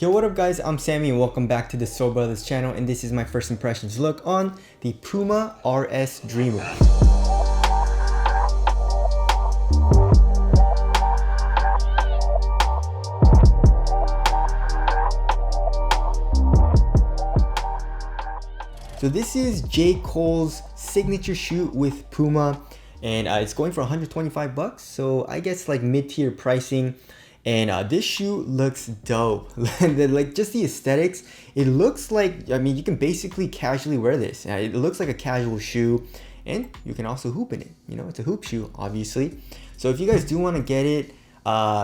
Yo, what up guys, I'm Sammy and welcome back to the Soul Brothers channel, and this is my first impressions look on the Puma RS-Dreamer. So this is J. Cole's signature shoe with Puma, and it's going for 125 bucks, so I guess like mid-tier pricing. And this shoe looks dope. Like just the aesthetics, it looks like, I mean, you can basically casually wear this. It looks like a casual shoe, and you can also hoop in it. You know, it's a hoop shoe, obviously. So if you guys do want to get it,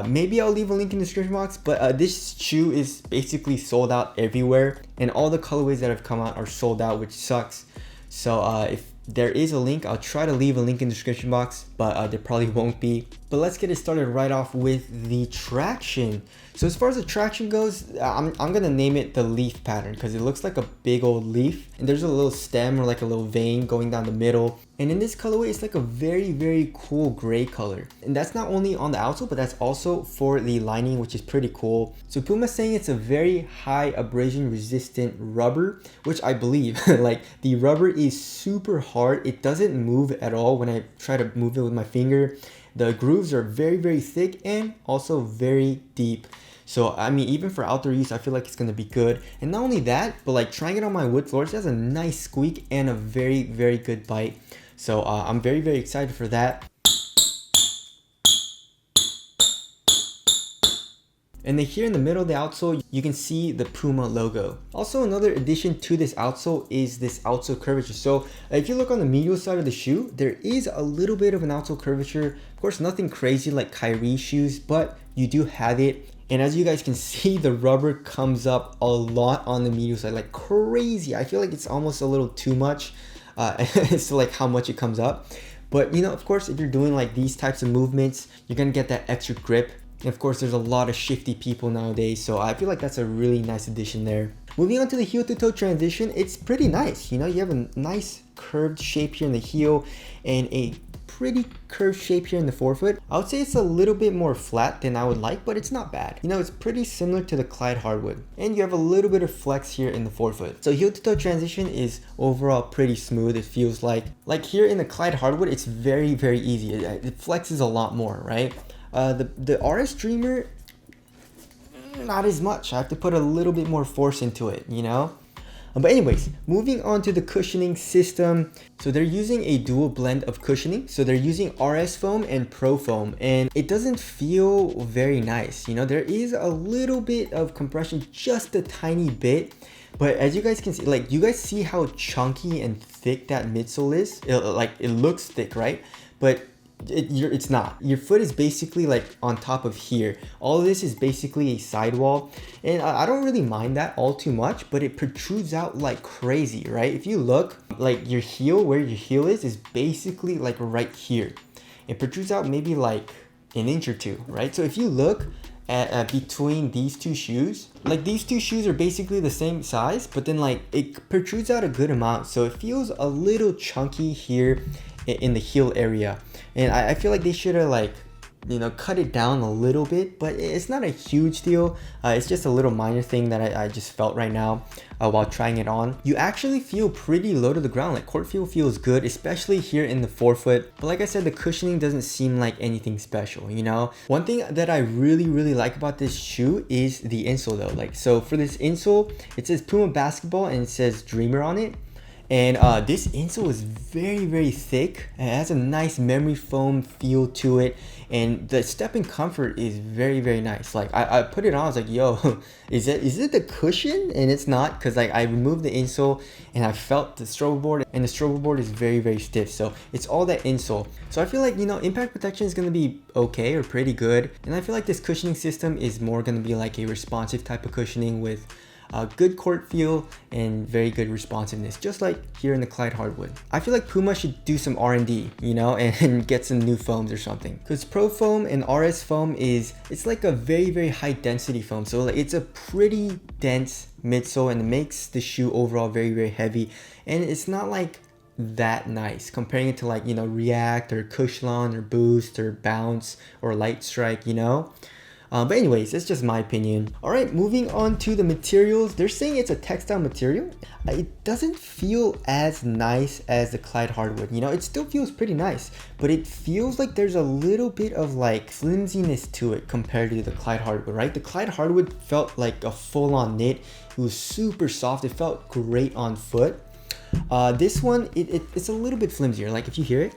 maybe I'll leave a link in the description box, but this shoe is basically sold out everywhere, and all the colorways that have come out are sold out, which sucks. So if there is a link, I'll try to leave a link in the description box, but there probably won't be. But let's get it started right off with the traction. So as far as the traction goes, I'm gonna name it the leaf pattern because it looks like a big old leaf, and there's a little stem or like a little vein going down the middle. And in this colorway, it's like a very cool gray color. And that's not only on the outsole, but that's also for the lining, which is pretty cool. So Puma's saying it's a very high abrasion resistant rubber, which I believe. Like the rubber is super hard. It doesn't move at all when I try to move it with my finger. The grooves are very thick and also very deep. So I mean, even for outdoor use, I feel like it's gonna be good. And not only that, but like trying it on my wood floors, it has a nice squeak and a very good bite. So I'm very excited for that. And then here in the middle of the outsole, you can see the Puma logo. Also, another addition to this outsole is this outsole curvature. So if you look on the medial side of the shoe, there is a little bit of an outsole curvature. Of course, nothing crazy like Kyrie shoes, but you do have it. And as you guys can see, the rubber comes up a lot on the medial side, like crazy. I feel like it's almost a little too much as to like how much it comes up. But you know, of course, if you're doing like these types of movements, you're gonna get that extra grip. And of course, there's a lot of shifty people nowadays, so I feel like that's a really nice addition there. Moving on to the heel to toe transition, it's pretty nice. You know, you have a nice curved shape here in the heel and a pretty curved shape here in the forefoot. I would say it's a little bit more flat than I would like, but it's not bad. You know, it's pretty similar to the Clyde hardwood. And you have a little bit of flex here in the forefoot. So heel to toe transition is overall pretty smooth. It feels like here in the Clyde hardwood, it's very easy. It flexes a lot more, right? The RS-Dreamer, not as much. I have to put a little bit more force into it, you know? But anyways, moving on to the cushioning system. So they're using a dual blend of cushioning. So they're using RS foam and Pro foam, and it doesn't feel very nice. You know, there is a little bit of compression, just a tiny bit. But as you guys can see, like you guys see how chunky and thick that midsole is? It looks thick, right? But it's not. Your foot is basically like on top of here. All of this is basically a sidewall, and I don't really mind that all too much, but it protrudes out like crazy, right? If you look, like your heel, where your heel is basically like right here. It protrudes out maybe like an inch or two, right? So if you look at between these two shoes, like these two shoes are basically the same size, but then like it protrudes out a good amount, so it feels a little chunky here in the heel area. And I feel like they should have, like, you know, cut it down a little bit, but it's not a huge deal. It's just a little minor thing that I just felt right now while trying it on. You actually feel pretty low to the ground. Like court feel feels good, especially here in the forefoot. But like I said, the cushioning doesn't seem like anything special, you know? One thing that I really like about this shoe is the insole though. Like, so for this insole, it says Puma basketball and it says Dreamer on it. And this insole is very thick. It has a nice memory foam feel to it, and the stepping comfort is very nice. Like I put it on, I was like, yo, is it the cushion? And it's not, because like I removed the insole and I felt the strobe board, and the strobe board is very stiff. So it's all that insole. So I feel like, you know, impact protection is gonna be okay or pretty good, and I feel like this cushioning system is more gonna be like a responsive type of cushioning with good court feel and very good responsiveness, just like here in the Clyde hardwood. I feel like Puma should do some R&D, you know, and get some new foams or something, because Pro foam and RS foam it's like a very high density foam, so like it's a pretty dense midsole, and it makes the shoe overall very heavy, and it's not like that nice comparing it to like, you know, React or Cushlon or Boost or Bounce or Light Strike, you know. But anyways, that's just my opinion. All right, moving on to the materials. They're saying it's a textile material. It doesn't feel as nice as the Clyde hardwood. You know, it still feels pretty nice, but it feels like there's a little bit of like flimsiness to it compared to the Clyde hardwood, right? The Clyde hardwood felt like a full-on knit. It was super soft. It felt great on foot. This one, it's a little bit flimsier. Like if you hear it,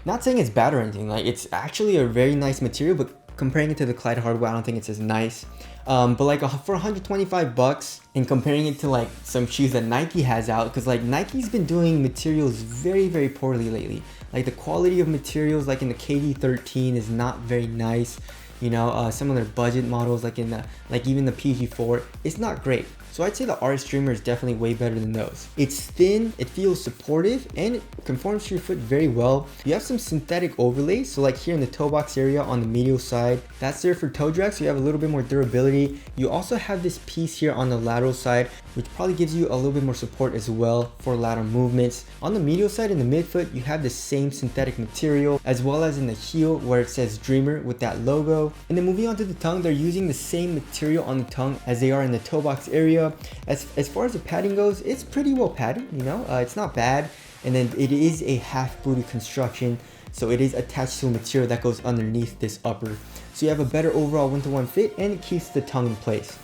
not saying it's bad or anything, like it's actually a very nice material, but comparing it to the Clyde hardwood, I don't think it's as nice. But like for 125 bucks and comparing it to like some shoes that Nike has out, because like Nike's been doing materials very poorly lately. Like the quality of materials like in the KD13 is not very nice. You know, some of their budget models like in the even the PG4, it's not great. So I'd say the RS-Dreamer is definitely way better than those. It's thin, it feels supportive, and it conforms to your foot very well. You have some synthetic overlays, so like here in the toe box area on the medial side, that's there for toe drag, so you have a little bit more durability. You also have this piece here on the lateral side, which probably gives you a little bit more support as well for lateral movements. On the medial side in the midfoot, you have the same synthetic material, as well as in the heel where it says Dreamer with that logo. And then moving on to the tongue, they're using the same material on the tongue as they are in the toe box area. As far as the padding goes, it's pretty well padded, you know, it's not bad. And then it is a half booty construction, so it is attached to a material that goes underneath this upper. So you have a better overall 1-to-1 fit, and it keeps the tongue in place.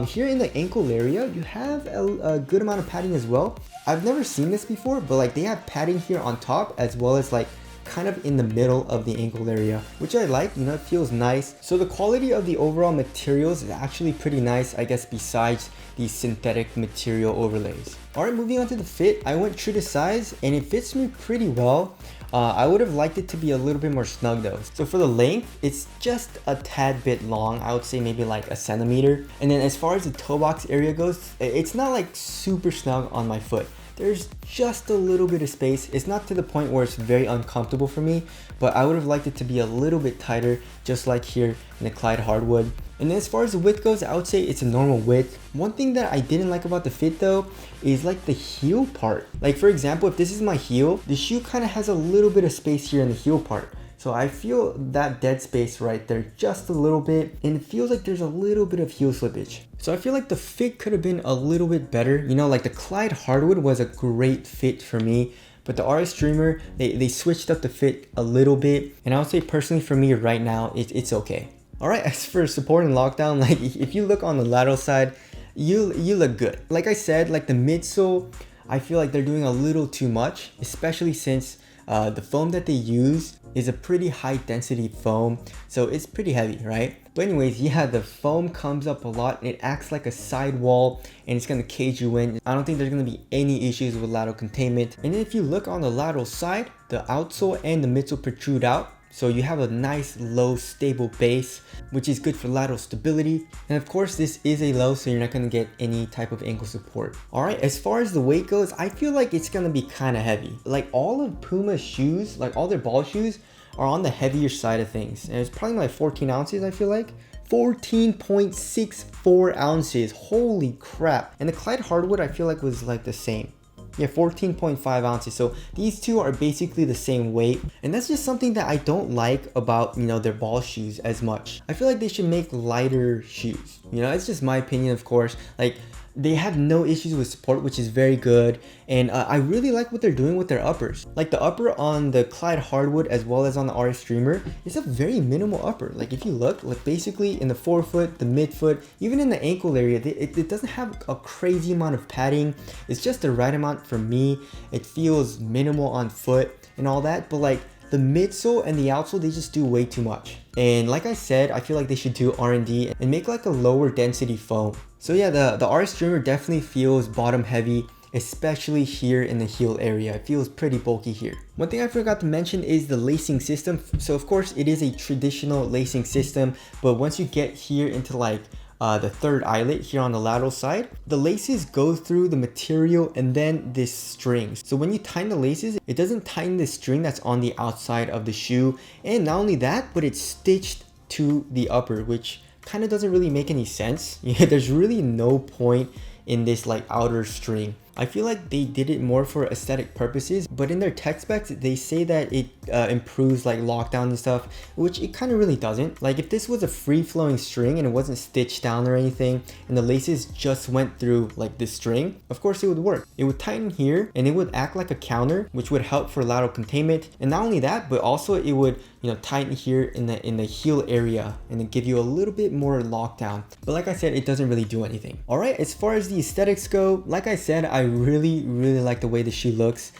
Here in the ankle area, you have a good amount of padding as well. I've never seen this before, but like they have padding here on top as well as like kind of in the middle of the ankle area, which I like. You know, it feels nice. So the quality of the overall materials is actually pretty nice, I guess, besides these synthetic material overlays. All right, moving on to the fit, I went true to size and it fits me pretty well. I would have liked it to be a little bit more snug though. So for the length, it's just a tad bit long. I would say maybe like a centimeter. And then as far as the toe box area goes, it's not like super snug on my foot. There's just a little bit of space. It's not to the point where it's very uncomfortable for me, but I would have liked it to be a little bit tighter, just like here in the Clyde hardwood. And then as far as the width goes, I would say it's a normal width. One thing that I didn't like about the fit though is like the heel part. Like for example, if this is my heel, the shoe kind of has a little bit of space here in the heel part. So I feel that dead space right there just a little bit, and it feels like there's a little bit of heel slippage. So I feel like the fit could have been a little bit better. You know, like the Clyde hardwood was a great fit for me, but the RS-Dreamer, they switched up the fit a little bit. And I would say personally for me right now, it's okay. All right, as for support and lockdown, like if you look on the lateral side, you look good. Like I said, like the midsole, I feel like they're doing a little too much, especially since the foam that they use is a pretty high density foam, so it's pretty heavy, right? But anyways, yeah, the foam comes up a lot. It acts like a sidewall and it's going to cage you in. I don't think there's going to be any issues with lateral containment. And then if you look on the lateral side, the outsole and the midsole protrude out. So you have a nice low stable base, which is good for lateral stability. And of course this is a low, so you're not going to get any type of ankle support. All right, as far as the weight goes, I feel like it's going to be kind of heavy. Like all of Puma's shoes, like all their ball shoes are on the heavier side of things. And it's probably like 14 ounces, I feel like. 14.64 ounces, holy crap. And the Clyde hardwood I feel like was like the same. Yeah, 14.5 ounces. So these two are basically the same weight. And that's just something that I don't like about, you know, their ball shoes as much. I feel like they should make lighter shoes. You know, it's just my opinion, of course. Like, they have no issues with support, which is very good. And I really like what they're doing with their uppers. Like the upper on the Clyde hardwood as well as on the RS-Dreamer is a very minimal upper. Like if you look, like basically in the forefoot, the midfoot, even in the ankle area, it doesn't have a crazy amount of padding. It's just the right amount for me. It feels minimal on foot and all that, but like the midsole and the outsole, they just do way too much. And like I said, I feel like they should do R&D and make like a lower density foam. So yeah, the RS-Dreamer definitely feels bottom heavy, especially here in the heel area. It feels pretty bulky here. One thing I forgot to mention is the lacing system. So of course it is a traditional lacing system, but once you get here into like the third eyelet here on the lateral side, the laces go through the material and then this string. So when you tighten the laces, it doesn't tighten the string that's on the outside of the shoe. And not only that, but it's stitched to the upper, which kind of doesn't really make any sense. Yeah, there's really no point in this like outer string. I feel like they did it more for aesthetic purposes, but in their tech specs, they say that it improves like lockdown and stuff, which it kind of really doesn't. Like if this was a free-flowing string and it wasn't stitched down or anything, and the laces just went through like this string, of course it would work. It would tighten here and it would act like a counter, which would help for lateral containment. And not only that, but also it would, you know, tighten here in the heel area and then give you a little bit more lockdown. But like I said, it doesn't really do anything. All right, as far as the aesthetics go, like I said, I really like the way the shoe looks.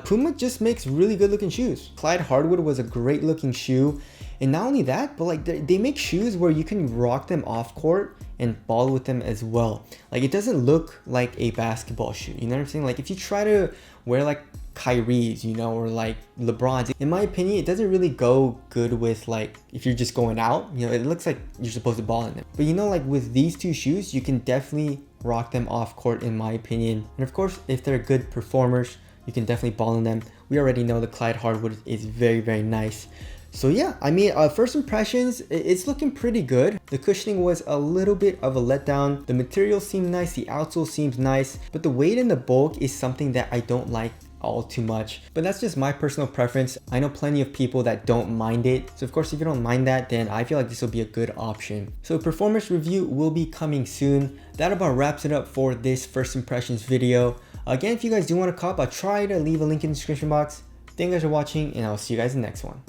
Puma just makes really good looking shoes. Clyde Hardwood was a great looking shoe. And not only that, but like they make shoes where you can rock them off court and ball with them as well. Like it doesn't look like a basketball shoe, you know what I'm saying? Like if you try to wear like Kyrie's, you know, or like LeBron's, in my opinion, it doesn't really go good with like if you're just going out, you know, it looks like you're supposed to ball in them. But you know, like with these two shoes, you can definitely rock them off court in my opinion. And of course, if they're good performers, you can definitely ball in them. We already know the Clyde Hardwood is very nice. So yeah, I mean, first impressions, it's looking pretty good. The cushioning was a little bit of a letdown. The material seemed nice, the outsole seems nice, but the weight and the bulk is something that I don't like all too much. But that's just my personal preference. I know plenty of people that don't mind it. So of course, if you don't mind that, then I feel like this will be a good option. So performance review will be coming soon. That about wraps it up for this first impressions video. Again, if you guys do want to cop, I'll try to leave a link in the description box. Thank you guys for watching, and I'll see you guys in the next one.